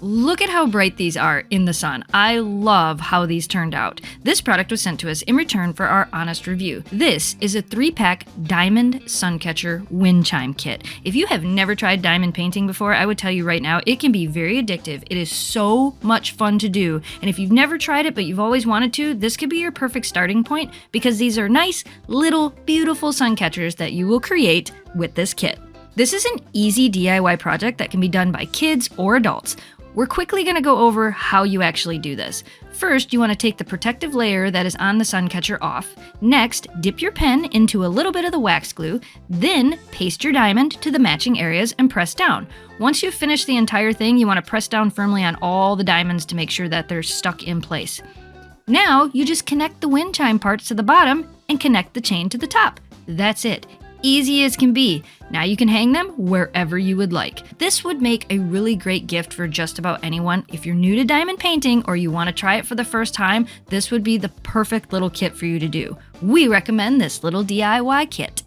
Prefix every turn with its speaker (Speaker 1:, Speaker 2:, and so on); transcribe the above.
Speaker 1: Look at how bright these are in the sun. I love how these turned out. This product was sent to us in return for our honest review. This is a 3-pack Diamond Suncatcher wind chime kit. If you have never tried diamond painting before, I would tell you right now, it can be very addictive. It is so much fun to do. And if you've never tried it, but you've always wanted to, this could be your perfect starting point because these are nice, little, beautiful sun catchers that you will create with this kit. This is an easy DIY project that can be done by kids or adults. We're quickly going to go over how you actually do this. First, you want to take the protective layer that is on the sun catcher off. Next, dip your pen into a little bit of the wax glue. Then, paste your diamond to the matching areas and press down. Once you've finished the entire thing, you want to press down firmly on all the diamonds to make sure that they're stuck in place. Now, you just connect the wind chime parts to the bottom and connect the chain to the top. That's it. Easy as can be. Now you can hang them wherever you would like. This would make a really great gift for just about anyone. If you're new to diamond painting or you want to try it for the first time, this would be the perfect little kit for you to do. We recommend this little DIY kit.